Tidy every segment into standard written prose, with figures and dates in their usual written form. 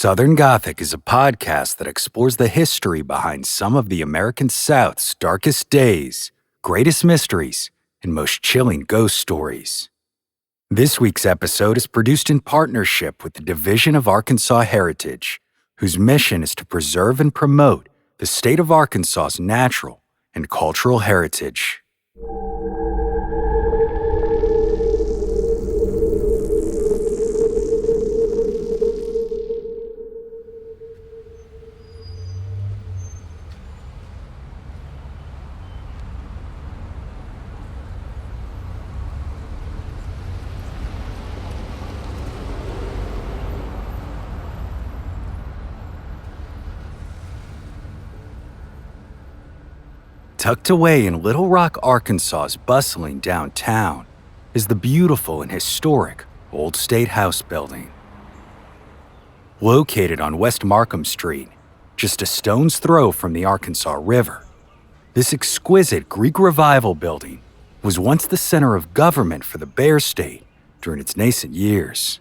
Southern Gothic is a podcast that explores the history behind some of the American South's darkest days, greatest mysteries, and most chilling ghost stories. This week's episode is produced in partnership with the Division of Arkansas Heritage, whose mission is to preserve and promote the state of Arkansas's natural and cultural heritage. Tucked away in Little Rock, Arkansas's bustling downtown is the beautiful and historic Old State House building. Located on West Markham Street, just a stone's throw from the Arkansas River, this exquisite Greek Revival building was once the center of government for the Bear State during its nascent years,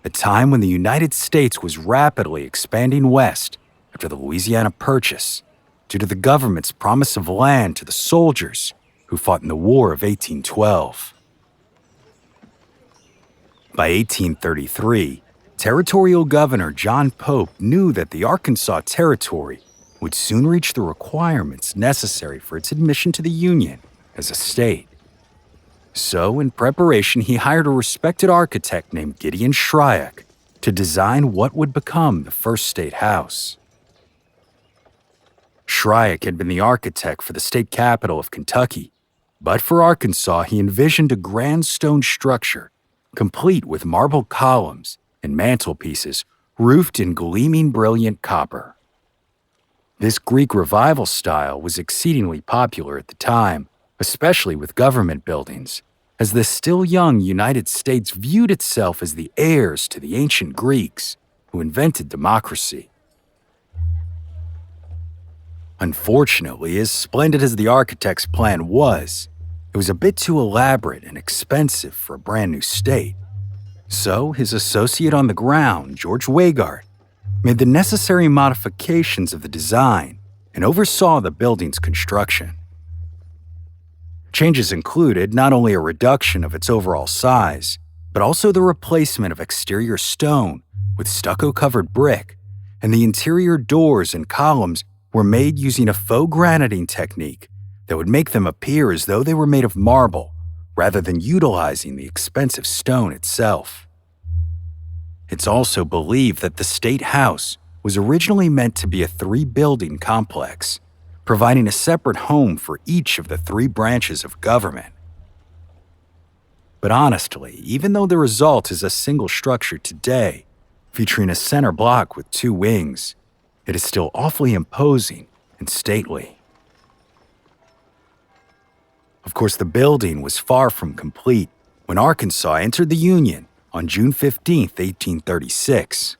a time when the United States was rapidly expanding west after the Louisiana Purchase, due to the government's promise of land to the soldiers who fought in the War of 1812. By 1833, Territorial Governor John Pope knew that the Arkansas Territory would soon reach the requirements necessary for its admission to the Union as a state. So, in preparation, he hired a respected architect named Gideon Shryack to design what would become the first state house. Shryack had been the architect for the state capital of Kentucky, but for Arkansas he envisioned a grand stone structure, complete with marble columns and mantelpieces roofed in gleaming brilliant copper. This Greek Revival style was exceedingly popular at the time, especially with government buildings, as the still young United States viewed itself as the heirs to the ancient Greeks who invented democracy. Unfortunately, as splendid as the architect's plan was, it was a bit too elaborate and expensive for a brand new state. So his associate on the ground, George Weigart, made the necessary modifications of the design and oversaw the building's construction. Changes included not only a reduction of its overall size, but also the replacement of exterior stone with stucco-covered brick, and the interior doors and columns were made using a faux graniting technique that would make them appear as though they were made of marble rather than utilizing the expensive stone itself. It's also believed that the State House was originally meant to be a three-building complex, providing a separate home for each of the three branches of government. But honestly, even though the result is a single structure today, featuring a center block with two wings, it is still awfully imposing and stately. Of course, the building was far from complete when Arkansas entered the Union on June 15, 1836.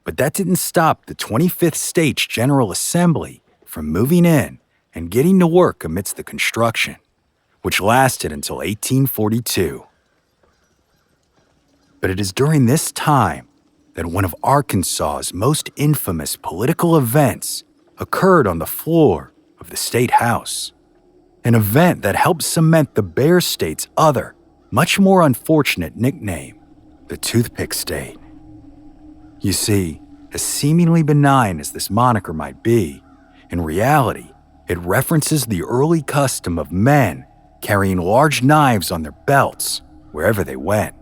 But that didn't stop the 25th State's General Assembly from moving in and getting to work amidst the construction, which lasted until 1842. But it is during this time that one of Arkansas's most infamous political events occurred on the floor of the State House, an event that helped cement the Bear State's other, much more unfortunate nickname, the Toothpick State. You see, as seemingly benign as this moniker might be, in reality, it references the early custom of men carrying large knives on their belts wherever they went.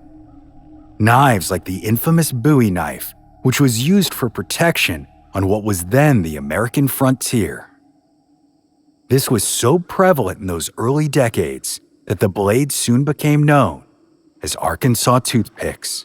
Knives like the infamous Bowie knife, which was used for protection on what was then the American frontier. This was so prevalent in those early decades that the blade soon became known as Arkansas toothpicks.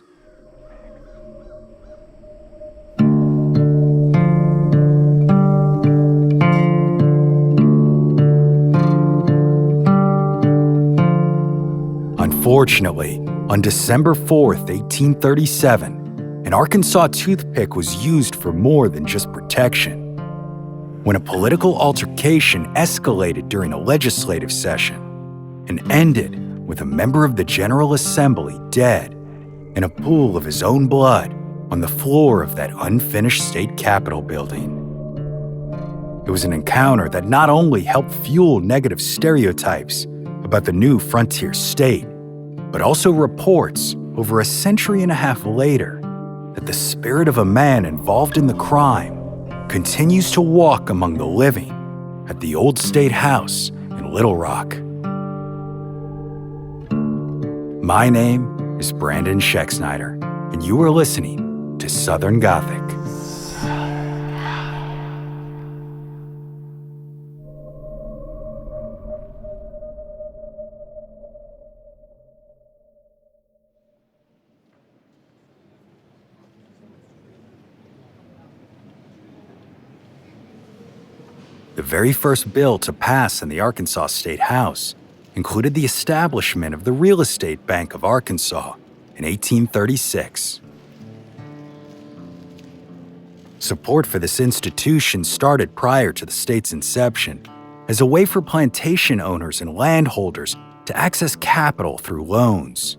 Unfortunately, on December 4, 1837, an Arkansas toothpick was used for more than just protection. When a political altercation escalated during a legislative session and ended with a member of the General Assembly dead in a pool of his own blood on the floor of that unfinished state capitol building. It was an encounter that not only helped fuel negative stereotypes about the new frontier state, but also reports over a century and a half later that the spirit of a man involved in the crime continues to walk among the living at the old state house in Little Rock. My name is Brandon Schexnayder, and you are listening to Southern Gothic. The very first bill to pass in the Arkansas State House included the establishment of the Real Estate Bank of Arkansas in 1836. Support for this institution started prior to the state's inception as a way for plantation owners and landholders to access capital through loans.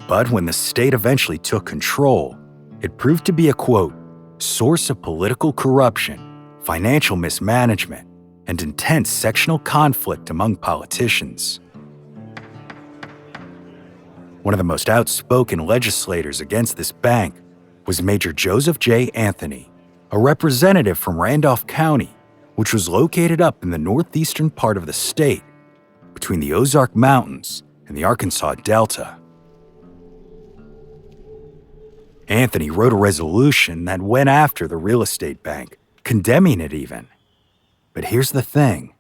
But when the state eventually took control, it proved to be a, quote, source of political corruption, financial mismanagement, and intense sectional conflict among politicians. One of the most outspoken legislators against this bank was Major Joseph J. Anthony, a representative from Randolph County, which was located up in the northeastern part of the state, between the Ozark Mountains and the Arkansas Delta. Anthony wrote a resolution that went after the real estate bank, condemning it even. But here's the thing.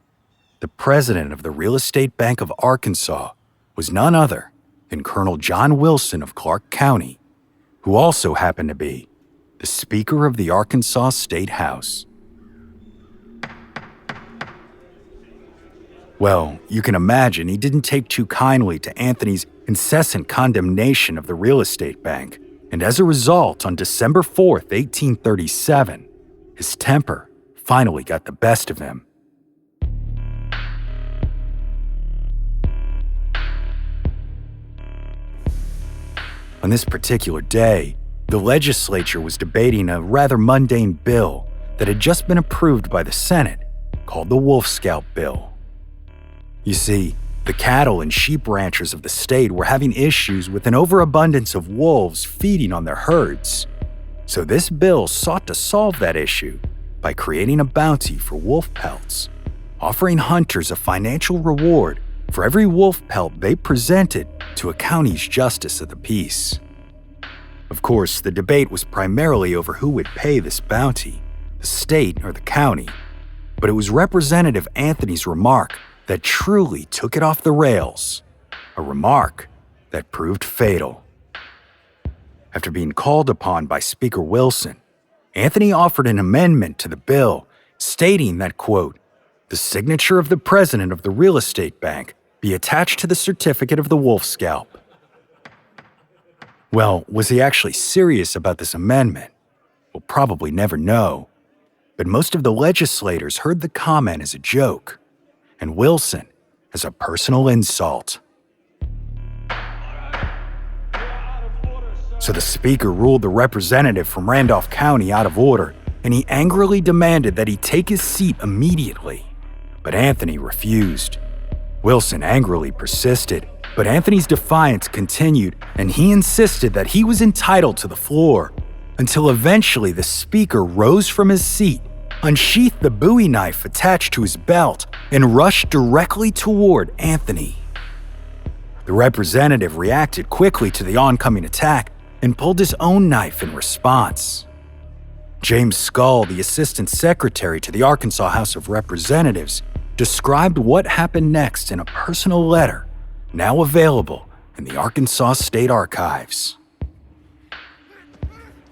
The president of the Real Estate Bank of Arkansas was none other than Colonel John Wilson of Clark County, who also happened to be the Speaker of the Arkansas State House. Well, you can imagine he didn't take too kindly to Anthony's incessant condemnation of the real estate bank, and as a result, on December 4th, 1837, his temper finally got the best of him. On this particular day, the legislature was debating a rather mundane bill that had just been approved by the Senate, called the Wolf Scalp Bill. You see, the cattle and sheep ranchers of the state were having issues with an overabundance of wolves feeding on their herds. So this bill sought to solve that issue by creating a bounty for wolf pelts, offering hunters a financial reward for every wolf pelt they presented to a county's justice of the peace. Of course, the debate was primarily over who would pay this bounty, the state or the county, but it was Representative Anthony's remark that truly took it off the rails, a remark that proved fatal. After being called upon by Speaker Wilson, Anthony offered an amendment to the bill stating that, quote, the signature of the president of the real estate bank be attached to the certificate of the wolf scalp. Well, was he actually serious about this amendment? We'll probably never know, but most of the legislators heard the comment as a joke, and Wilson as a personal insult. So the speaker ruled the representative from Randolph County out of order, and he angrily demanded that he take his seat immediately. But Anthony refused. Wilson angrily persisted, but Anthony's defiance continued, and he insisted that he was entitled to the floor, until eventually the speaker rose from his seat, unsheathed the Bowie knife attached to his belt, and rushed directly toward Anthony. The representative reacted quickly to the oncoming attack and pulled his own knife in response. James Skull, the assistant secretary to the Arkansas House of Representatives, described what happened next in a personal letter now available in the Arkansas State Archives.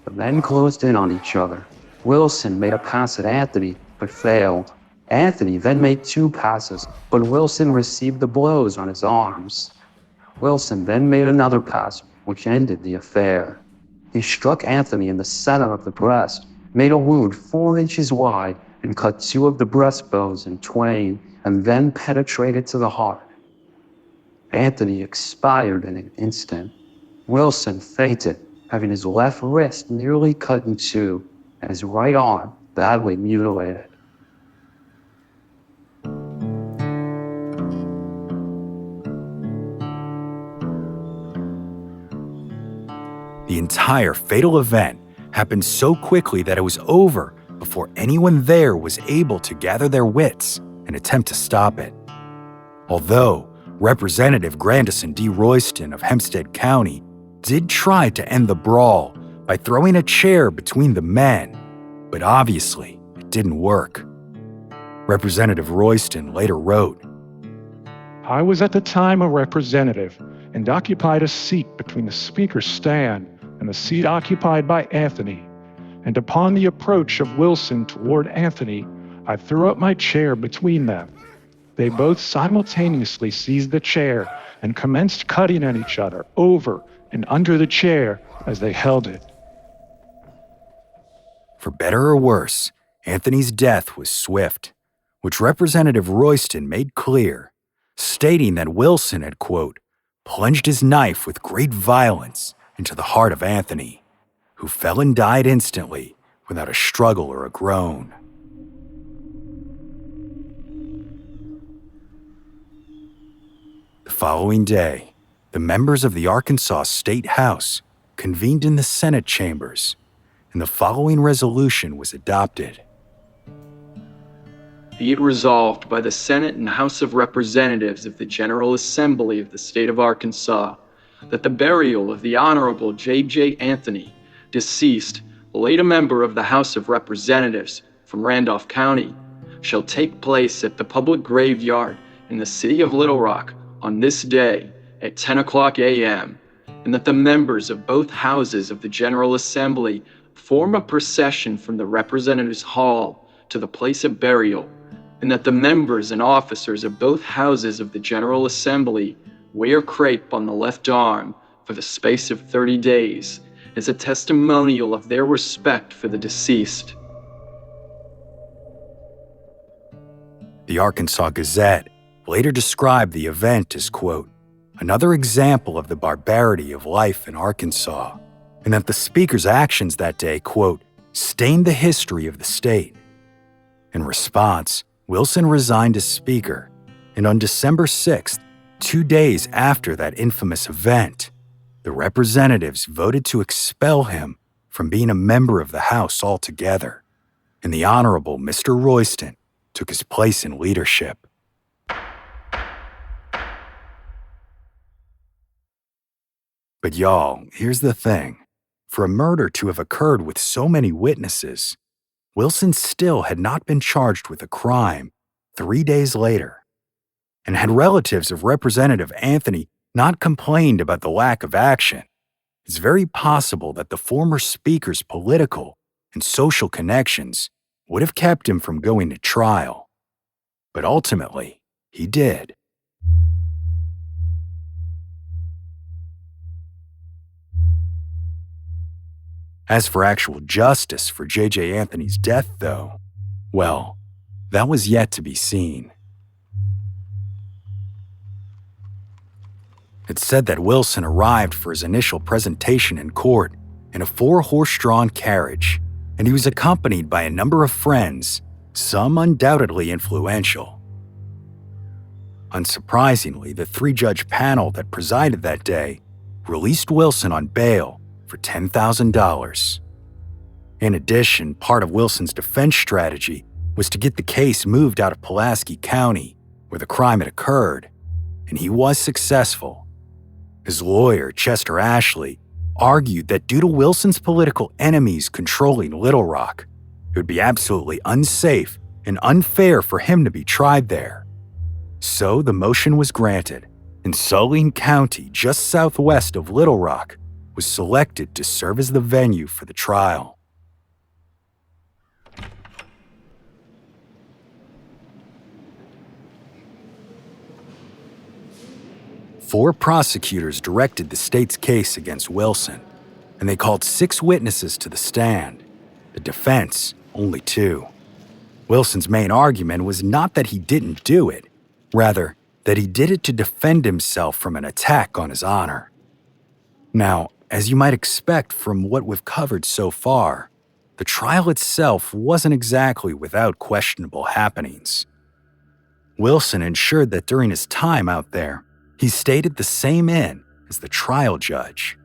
The men closed in on each other. Wilson made a pass at Anthony, but failed. Anthony then made 2 passes, but Wilson received the blows on his arms. Wilson then made another pass, which ended the affair. He struck Anthony in the center of the breast, made a wound 4 inches wide, and cut 2 of the breastbones in twain, and then penetrated to the heart. Anthony expired in an instant. Wilson fainted having his left wrist nearly cut in two and his right arm badly mutilated. The entire fatal event happened so quickly that it was over before anyone there was able to gather their wits and attempt to stop it. Although Representative Grandison D. Royston of Hempstead County did try to end the brawl by throwing a chair between the men, but obviously it didn't work. Representative Royston later wrote, I was at the time a representative and occupied a seat between the speaker's stand and the seat occupied by Anthony. And upon the approach of Wilson toward Anthony, I threw up my chair between them. They both simultaneously seized the chair and commenced cutting at each other over and under the chair as they held it. For better or worse, Anthony's death was swift, which Representative Royston made clear, stating that Wilson had, quote, plunged his knife with great violence into the heart of Anthony, who fell and died instantly without a struggle or a groan. The following day, the members of the Arkansas State House convened in the Senate chambers, and the following resolution was adopted. Be it resolved by the Senate and House of Representatives of the General Assembly of the State of Arkansas that the burial of the Honorable J.J. Anthony, deceased, late a member of the House of Representatives from Randolph County, shall take place at the public graveyard in the city of Little Rock on this day at 10 o'clock a.m., and that the members of both houses of the General Assembly form a procession from the Representatives' Hall to the place of burial, and that the members and officers of both houses of the General Assembly wear crape on the left arm for the space of 30 days as a testimonial of their respect for the deceased. The Arkansas Gazette later described the event as, quote, another example of the barbarity of life in Arkansas, and that the speaker's actions that day, quote, stained the history of the state. In response, Wilson resigned as speaker, and on December 6th, 2 days after that infamous event, the representatives voted to expel him from being a member of the House altogether, and the Honorable Mr. Royston took his place in leadership. But y'all, here's the thing. For a murder to have occurred with so many witnesses, Wilson still had not been charged with a crime 3 days later. And had relatives of Representative Anthony not complained about the lack of action, it's very possible that the former speaker's political and social connections would have kept him from going to trial. But ultimately, he did. As for actual justice for J.J. Anthony's death, though, well, that was yet to be seen. It's said that Wilson arrived for his initial presentation in court in a 4-horse-drawn carriage, and he was accompanied by a number of friends, some undoubtedly influential. Unsurprisingly, the 3-judge panel that presided that day released Wilson on bail for $10,000. In addition, part of Wilson's defense strategy was to get the case moved out of Pulaski County, where the crime had occurred, and he was successful. His lawyer, Chester Ashley, argued that due to Wilson's political enemies controlling Little Rock, it would be absolutely unsafe and unfair for him to be tried there. So the motion was granted, and Saline County, just southwest of Little Rock, was selected to serve as the venue for the trial. Four prosecutors directed the state's case against Wilson, and they called 6 witnesses to the stand. The defense, only 2. Wilson's main argument was not that he didn't do it, rather, that he did it to defend himself from an attack on his honor. Now, as you might expect from what we've covered so far, the trial itself wasn't exactly without questionable happenings. Wilson ensured that during his time out there, he stayed at the same inn as the trial judge.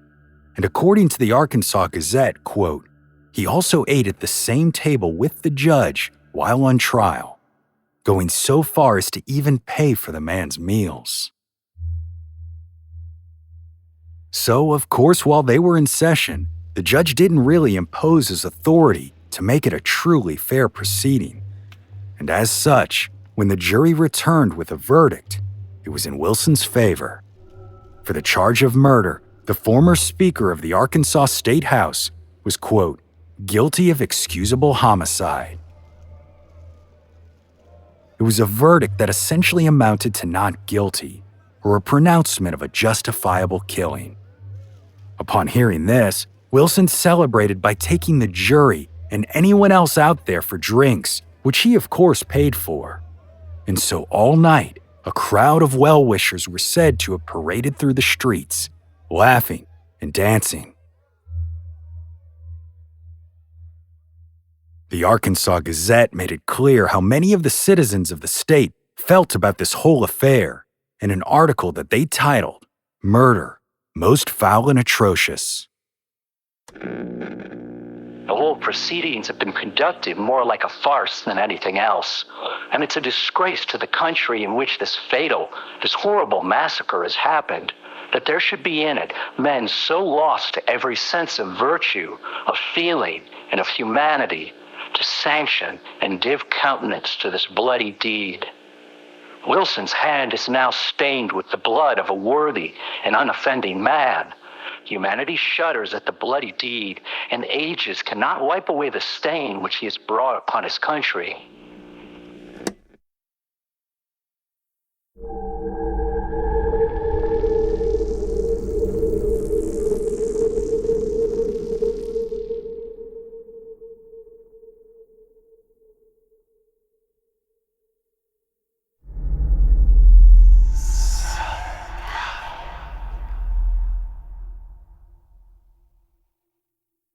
And according to the Arkansas Gazette, quote, he also ate at the same table with the judge while on trial, going so far as to even pay for the man's meals. So, of course, while they were in session, the judge didn't really impose his authority to make it a truly fair proceeding. And as such, when the jury returned with a verdict, it was in Wilson's favor. For the charge of murder, the former Speaker of the Arkansas State House was, quote, guilty of excusable homicide. It was a verdict that essentially amounted to not guilty, or a pronouncement of a justifiable killing. Upon hearing this, Wilson celebrated by taking the jury and anyone else out there for drinks, which he of course paid for. And so all night, a crowd of well-wishers were said to have paraded through the streets, laughing and dancing. The Arkansas Gazette made it clear how many of the citizens of the state felt about this whole affair in an article that they titled, Murder, Most Foul and Atrocious. The whole proceedings have been conducted more like a farce than anything else. And it's a disgrace to the country in which this horrible massacre has happened, that there should be in it men so lost to every sense of virtue, of feeling, and of humanity to sanction and give countenance to this bloody deed. Wilson's hand is now stained with the blood of a worthy and unoffending man. Humanity shudders at the bloody deed, and ages cannot wipe away the stain which he has brought upon his country.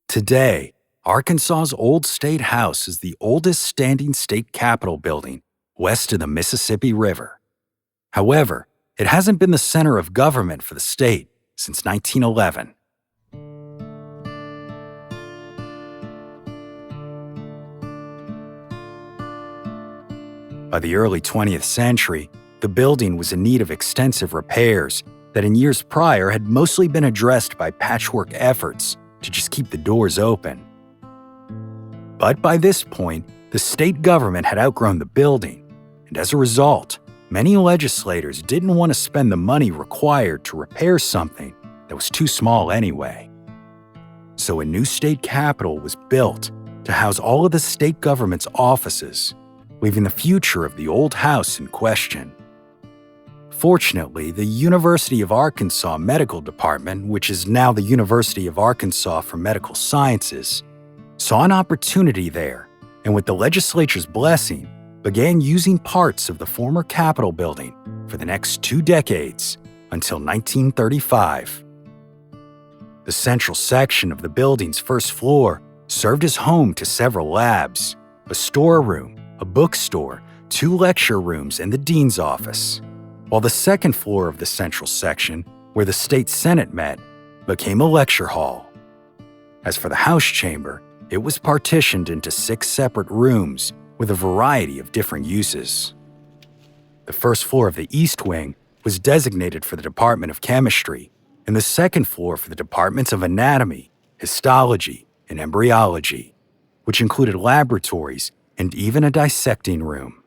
Today, Arkansas's Old State House is the oldest standing state capitol building west of the Mississippi River. However, it hasn't been the center of government for the state since 1911. By the early 20th century, the building was in need of extensive repairs that in years prior had mostly been addressed by patchwork efforts to just keep the doors open. But by this point, the state government had outgrown the building, and as a result, many legislators didn't want to spend the money required to repair something that was too small anyway. So a new state capitol was built to house all of the state government's offices, leaving the future of the old house in question. Fortunately, the University of Arkansas Medical Department, which is now the University of Arkansas for Medical Sciences, saw an opportunity there, and with the legislature's blessing, began using parts of the former Capitol building for the next 2 decades until 1935. The central section of the building's first floor served as home to several labs, a storeroom, a bookstore, 2 lecture rooms, and the dean's office, while the second floor of the central section, where the state senate met, became a lecture hall. As for the House chamber, it was partitioned into 6 separate rooms with a variety of different uses. The first floor of the East Wing was designated for the Department of Chemistry, and the second floor for the Departments of Anatomy, Histology, and Embryology, which included laboratories and even a dissecting room.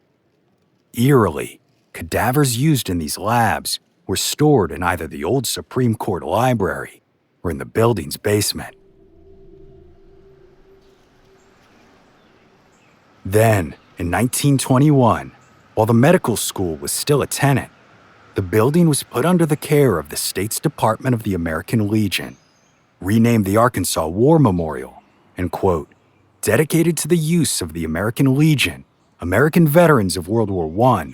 Eerily, cadavers used in these labs were stored in either the old Supreme Court library or in the building's basement. Then, in 1921, while the medical school was still a tenant, the building was put under the care of the state's Department of the American Legion, renamed the Arkansas War Memorial, and, quote, dedicated to the use of the American Legion, American veterans of World War I,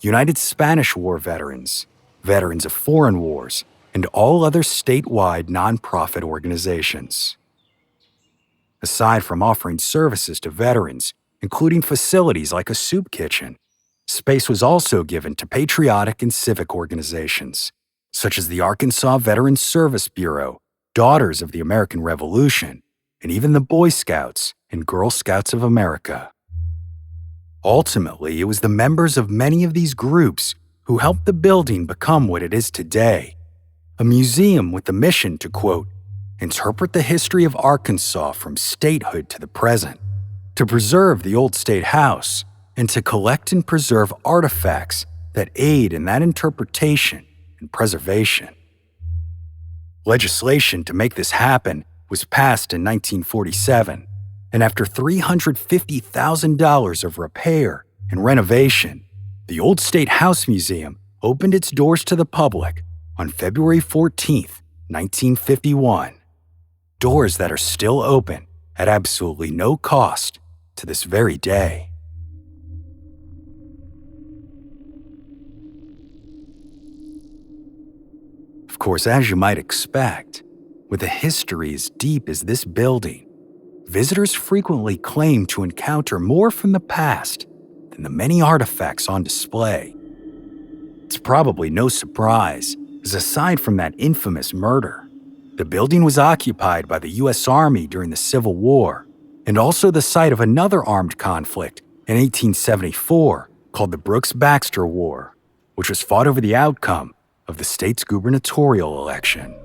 United Spanish War veterans, veterans of foreign wars, and all other statewide nonprofit organizations. Aside from offering services to veterans, including facilities like a soup kitchen, space was also given to patriotic and civic organizations, such as the Arkansas Veterans Service Bureau, Daughters of the American Revolution, and even the Boy Scouts and Girl Scouts of America. Ultimately, it was the members of many of these groups who helped the building become what it is today, a museum with the mission to, quote, interpret the history of Arkansas from statehood to the present, to preserve the old state house, and to collect and preserve artifacts that aid in that interpretation and preservation. Legislation to make this happen was passed in 1947, and after $350,000 of repair and renovation, the Old State House Museum opened its doors to the public on February 14, 1951. Doors that are still open at absolutely no cost to this very day. Of course, as you might expect, with a history as deep as this building, visitors frequently claim to encounter more from the past than the many artifacts on display. It's probably no surprise, as aside from that infamous murder, the building was occupied by the U.S. Army during the Civil War, and also the site of another armed conflict in 1874 called the Brooks-Baxter War, which was fought over the outcome of the state's gubernatorial election.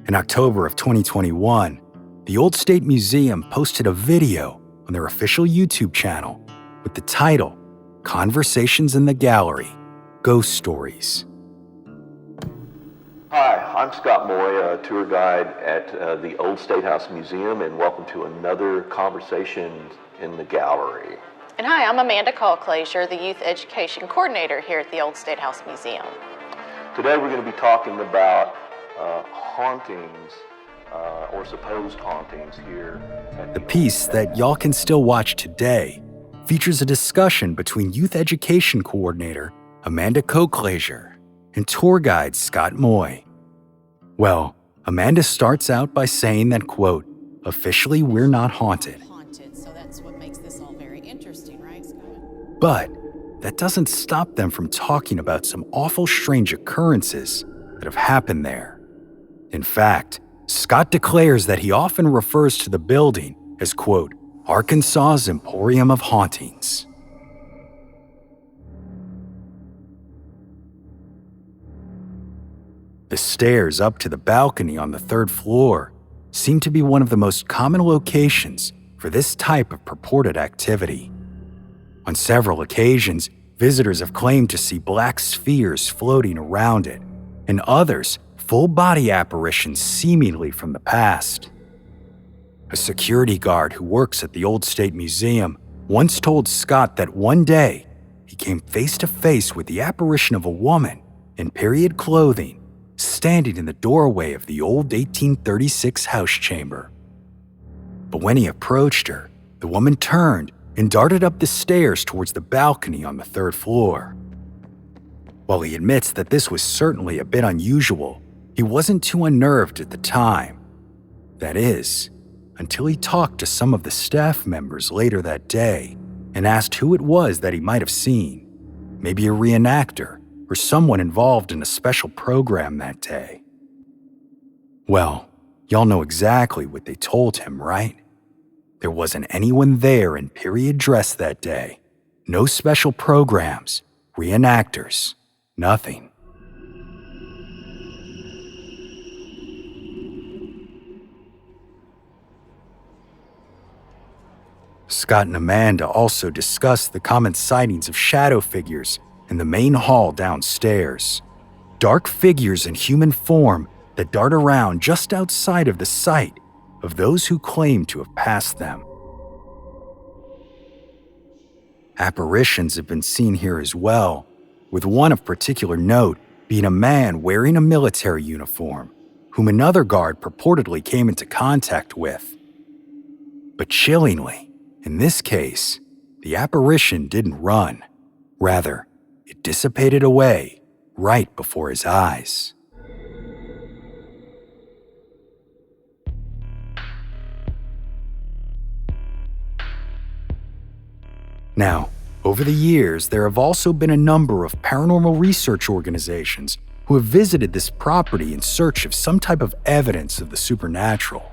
In October of 2021, the Old State Museum posted a video on their official YouTube channel with the title, Conversations in the Gallery, Ghost Stories. Hi, I'm Scott Moy, a tour guide at the Old State House Museum, and welcome to another Conversation in the Gallery. And hi, I'm Amanda Call-Clazier, the Youth Education Coordinator here at the Old State House Museum. Today we're going to be talking about hauntings, or supposed hauntings here. The piece that y'all can still watch today features a discussion between Youth Education Coordinator Amanda Call-Clazier and tour guide Scott Moy. Well, Amanda starts out by saying that, quote, officially we're not haunted. So that's what makes this all very interesting, right, Scott? But that doesn't stop them from talking about some awful strange occurrences that have happened there. In fact, Scott declares that he often refers to the building as, quote, Arkansas's Emporium of Hauntings. The stairs up to the balcony on the third floor seem to be one of the most common locations for this type of purported activity. On several occasions, visitors have claimed to see black spheres floating around it, and others full-body apparitions seemingly from the past. A security guard who works at the Old State Museum once told Scott that one day he came face to face with the apparition of a woman in period clothing standing in the doorway of the old 1836 house chamber. But when he approached her, the woman turned and darted up the stairs towards the balcony on the third floor. While he admits that this was certainly a bit unusual, he wasn't too unnerved at the time. That is, until he talked to some of the staff members later that day and asked who it was that he might have seen, maybe a reenactor or someone involved in a special program that day. Well, y'all know exactly what they told him, right? There wasn't anyone there in period dress that day. No special programs, reenactors, nothing. Scott and Amanda also discussed the common sightings of shadow figures in the main hall downstairs. Dark figures in human form that dart around just outside of the sight of those who claim to have passed them. Apparitions have been seen here as well, with one of particular note being a man wearing a military uniform, whom another guard purportedly came into contact with. But chillingly, in this case, the apparition didn't run. Rather, it dissipated away right before his eyes. Now, over the years, there have also been a number of paranormal research organizations who have visited this property in search of some type of evidence of the supernatural.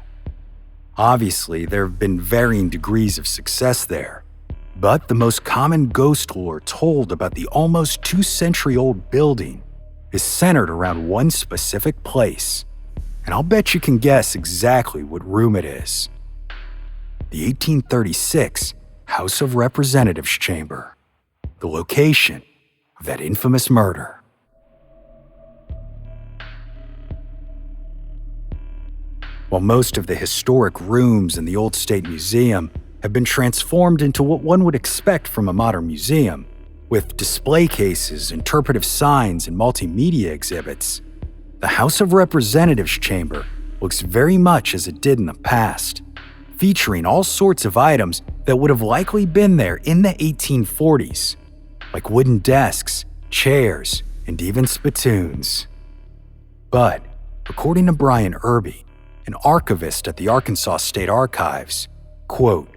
Obviously, there have been varying degrees of success there, but the most common ghost lore told about the almost 2-century-old building is centered around one specific place, and I'll bet you can guess exactly what room it is. The 1836 House of Representatives chamber, the location of that infamous murder. While most of the historic rooms in the Old State Museum have been transformed into what one would expect from a modern museum, with display cases, interpretive signs, and multimedia exhibits, the House of Representatives chamber looks very much as it did in the past, featuring all sorts of items that would have likely been there in the 1840s, like wooden desks, chairs, and even spittoons. But, according to Brian Irby, an archivist at the Arkansas State Archives, quote,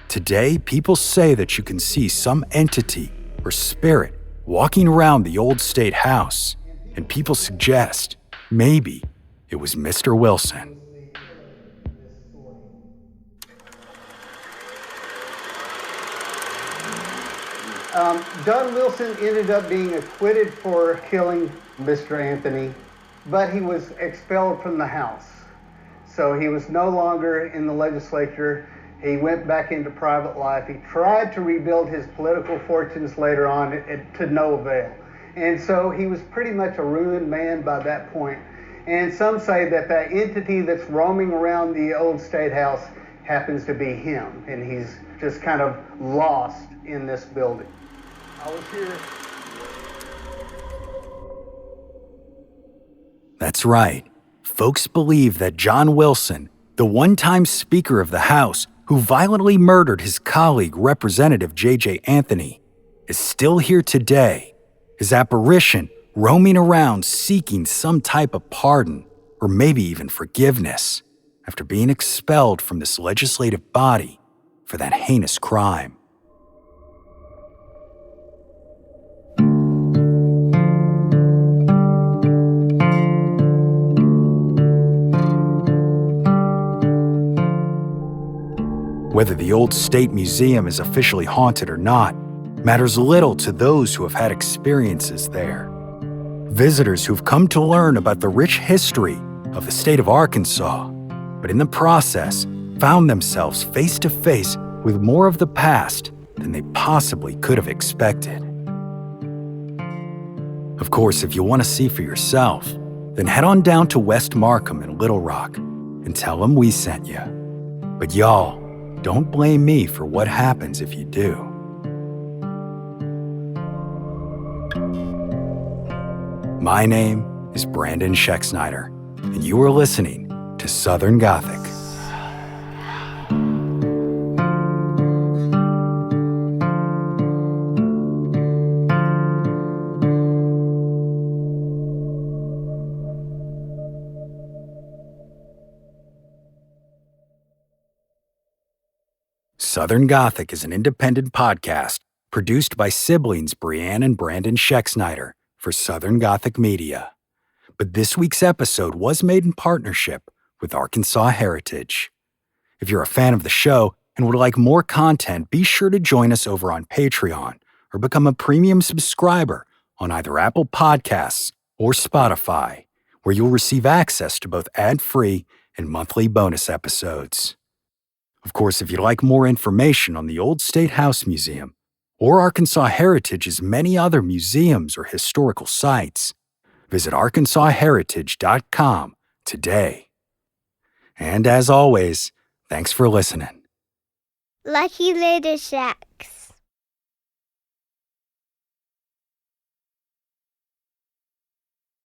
"Today, people say that you can see some entity or spirit walking around the old state house, and people suggest maybe it was Mr. Wilson." Don Wilson ended up being acquitted for killing Mr. Anthony, but he was expelled from the House. So he was no longer in the legislature. He went back into private life. He tried to rebuild his political fortunes later on to no avail. And so he was pretty much a ruined man by that point. And some say that that entity that's roaming around the old state house happens to be him, and he's just kind of lost in this building. I was here. That's right. Folks believe that John Wilson, the one-time Speaker of the House who violently murdered his colleague, Representative J.J. Anthony, is still here today, his apparition roaming around seeking some type of pardon or maybe even forgiveness after being expelled from this legislative body for that heinous crime. Whether the Old State Museum is officially haunted or not matters little to those who have had experiences there. Visitors who've come to learn about the rich history of the state of Arkansas, but in the process found themselves face to face with more of the past than they possibly could have expected. Of course, if you want to see for yourself, then head on down to West Markham in Little Rock and tell them we sent you. But y'all, don't blame me for what happens if you do. My name is Brandon Schexnayder, and you are listening to Southern Gothic. Southern Gothic is an independent podcast produced by siblings Brianne and Brandon Schexnayder for Southern Gothic Media. But this week's episode was made in partnership with Arkansas Heritage. If you're a fan of the show and would like more content, be sure to join us over on Patreon or become a premium subscriber on either Apple Podcasts or Spotify, where you'll receive access to both ad-free and monthly bonus episodes. Of course, if you'd like more information on the Old State House Museum or Arkansas Heritage's many other museums or historical sites, visit arkansasheritage.com today. And as always, thanks for listening. Lucky Little Shack.